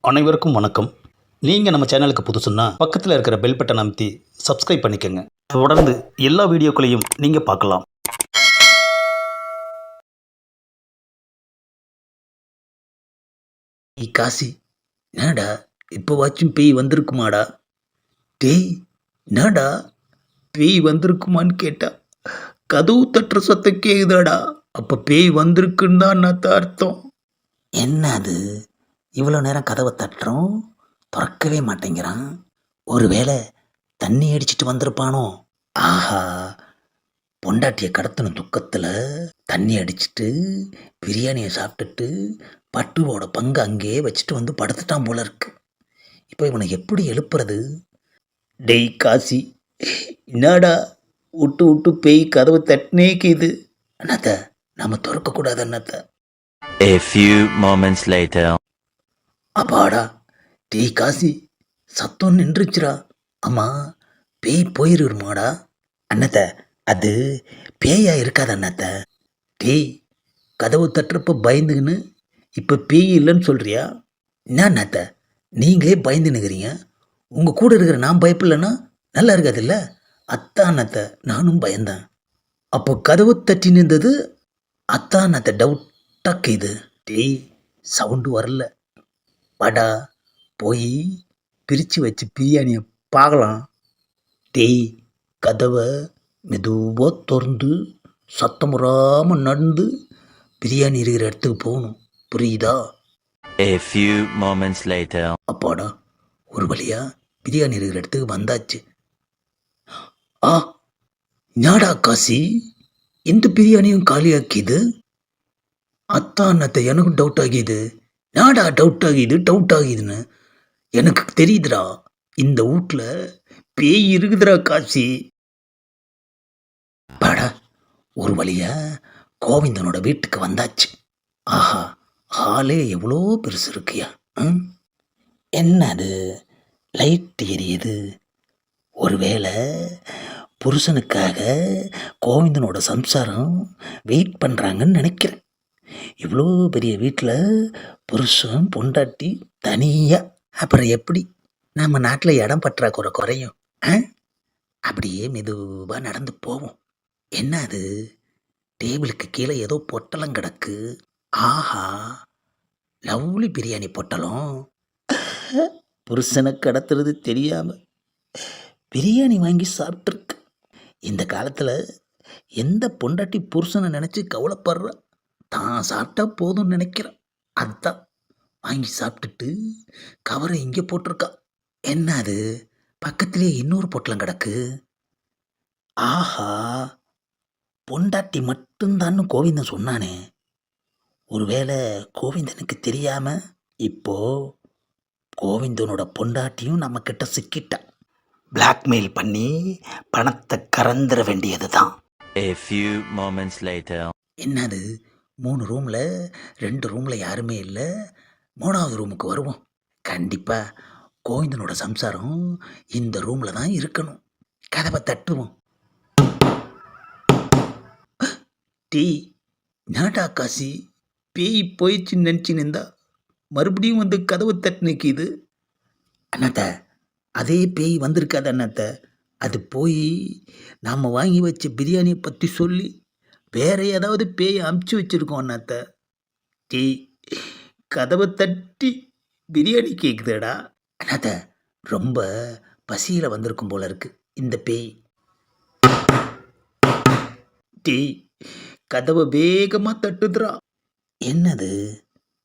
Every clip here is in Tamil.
அனைவருக்கும் வணக்கம். நீங்கள் நம்ம சேனலுக்கு புதுசுன்னா பக்கத்தில் இருக்கிற பெல் பட்டன் அமைத்தி சப்ஸ்கிரைப் பண்ணிக்கோங்க. தொடர்ந்து எல்லா வீடியோக்களையும் நீங்கள் பார்க்கலாம். காசி, என்னடா இப்போ வாச்சும் பேய் வந்திருக்குமாடா? டேய், என்னடா பேய் வந்திருக்குமான்னு கேட்டா கதவு தட்டுற சத்தம் கேக்குதாடா? அப்போ பேய் வந்திருக்குன்னு தான் என்னத்த அர்த்தம்? என்ன அது, இவ்வளோ நேரம் கதவை தட்டுறோம், திறக்கவே மாட்டேங்கிறான். ஒருவேளை தண்ணி அடிச்சிட்டு வந்திருப்பானோ? ஆஹா, பொண்டாட்டியை கடத்தின துக்கத்தில் தண்ணி அடிச்சிட்டு பிரியாணியை சாப்பிட்டுட்டு பட்டுவோட பங்கு அங்கேயே வச்சுட்டு வந்து படுத்துட்டான் போல இருக்கு. இப்போ இவனை எப்படி எழுப்புறது? டெய் காசி, என்னடா விட்டு விட்டு பேய் கதவை தட்டினேக்குது. அண்ணாத்த, நம்ம திறக்கக்கூடாது அண்ணாத்த. A few moments later. அப்பாடா, டேய் காசி, சத்தம் நின்றுச்சுடா. அம்மா, பேய் போயிருமாடா? அண்ணாத்த, அது பேயா இருக்காது அண்ணாத்த. டேய், கதவு தட்டுறப்ப பயந்துன்னு இப்போ பேய் இல்லைன்னு சொல்கிறியா? என்ன அண்ணாத்த, நீங்களே பயந்துன்னுக்கிறீங்க. உங்கள் கூட இருக்கிற நான் பயப்படலன்னா நல்லா இருக்காதுல்ல? அத்தான் அண்ணாத்த, நானும் பயந்தேன். அப்போ கதவு தட்டி நின்றது அத்தான் அண்ணாத்த டவுட்டாக இது. டேய், சவுண்டு வரல. வாடா, போய் பிரித்து வச்சு பிரியாணியை பார்க்கலாம். டேய், கதவை மெதுவாக திறந்து சத்தம் வராமல் நடந்து பிரியாணி இருக்கிற இடத்துக்கு போகணும், புரியுதா? A few moments later. அப்பாடா, ஒரு வழியா பிரியாணி இருக்கிற இடத்துக்கு வந்தாச்சு. ஆ, ஞாடா காசி, இந்த பிரியாணியும் காலியாக்கிது. அத்தான் அண்ணத்தை எனக்கும் டவுட் ஆகிது. நாடா டவுட் ஆகிதுன்னு எனக்கு தெரியுதுடா. இந்த வீட்டில் பேய் இருக்குதுடா காசி. பாடா, ஒரு வழியா கோவிந்தனோட வீட்டுக்கு வந்தாச்சு. ஆஹா, ஹாலே எவ்வளோ பெருசு இருக்கியா? என்னது லைட் எரியுது? ஒருவேளை புருஷனுக்காக கோவிந்தனோட சம்சாரம் வெயிட் பண்ணுறாங்கன்னு நினைக்கிறேன். இவ்வளோ பெரிய வீட்டில் புருஷன் பொண்டாட்டி தனியாக, அப்புறம் எப்படி நம்ம நாட்டில் இடம் பற்றாக்குறை குறையும்? அப்படியே மெதுவாக நடந்து போவோம். என்ன அது, டேபிளுக்கு கீழே ஏதோ பொட்டலம் கிடக்கு. ஆஹா, லவ்லி பிரியாணி பொட்டலம். புருஷனை கடத்துறது தெரியாமல் பிரியாணி வாங்கி சாப்பிட்ருக்கு. இந்த காலத்தில் எந்த பொண்டாட்டி புருஷனை நினச்சி கவலைப்படுறா? தான் சாப்பிட்டா போதும்னு நினைக்கிறேன். அதுதான் வாங்கி சாப்பிட்டுட்டு கவரை இங்கே போட்டிருக்கா. என்ன அது, பக்கத்திலே இன்னொரு பொட்டலம் கிடக்கு. ஆஹா, பொண்டாட்டி மட்டும்தான்னு கோவிந்தன் சொன்னானே. ஒருவேளை கோவிந்தனுக்கு தெரியாமல் இப்போ கோவிந்தனோட பொண்டாட்டியும் நம்மக்கிட்ட சிக்கிட்டான். பிளாக்மெயில் பண்ணி பணத்தை கறந்துட வேண்டியது தான். A few moments later. என்னது, 3 ரூமில் 2 ரூமில் யாருமே இல்லை. 3வது ரூமுக்கு வருவோம். கண்டிப்பாக கோவிந்தனோட சம்சாரம் இந்த ரூமில் தான் இருக்கணும். கதவை தட்டுவோம். டீ, நாடா காசி, பேய் போயிடுச்சுன்னு நினச்சி நின்றா மறுபடியும் வந்து கதவை தட்டு நிற்கிது. அண்ணாத்த, அதே பேய் வந்திருக்காது அண்ணாத்த. அது போய் நாம் வாங்கி வச்ச பிரியாணியை பற்றி சொல்லி வேற ஏதாவது பேயை அமுச்சு வச்சுருக்கோம் அண்ணாத்த. டீ, கதவை தட்டி பிரியாணி கேட்குதுடா. அண்ணாத்த, ரொம்ப பசியில் வந்திருக்கும் போல இருக்கு இந்த பேய். டீ, கதவை வேகமாக தட்டுதுரா. என்னது,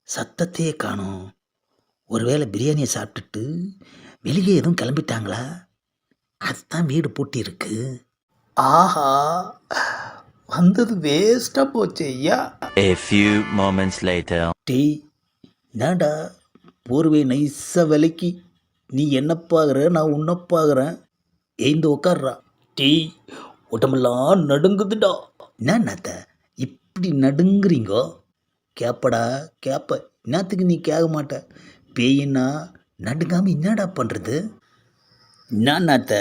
சத்தத்தையே காணோம். ஒருவேளை பிரியாணியை சாப்பிட்டுட்டு வெளியே எதுவும் கிளம்பிட்டாங்களா? அதுதான் வீடு பூட்டி இருக்கு. ஆஹா, வந்தது வேஸ்ட்டாக போச்சு ஐயா. A few moments later. Tea, என்னடா போர்வை நைஸாக விலைக்கு நீ என்ன பார்க்குற, நான் உன்னை பார்க்குறேன். எழுந்து உட்கார்றா. டீ, உடம்பெல்லாம் நடுங்குதுடா. என்னத்த இப்படி நடுங்குறீங்கோ? கேப்படா கேப்ப, என்னத்துக்கு நீ கேட்க மாட்ட? பேயின்னா நடுங்காமல் என்னடா பண்ணுறது? என்னத்த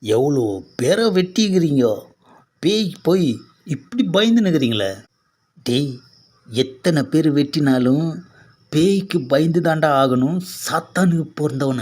எவ்வளோ பேரை வெட்டிக்கிறீங்கோ, பேய் போய் இப்படி பயந்து நிற்கிறீங்களே. டேய், எத்தனை பேர் வெட்டினாலும் பேய்க்கு பயந்து தாண்டா ஆகணும் சாத்தானுக்கு பிறந்தவன.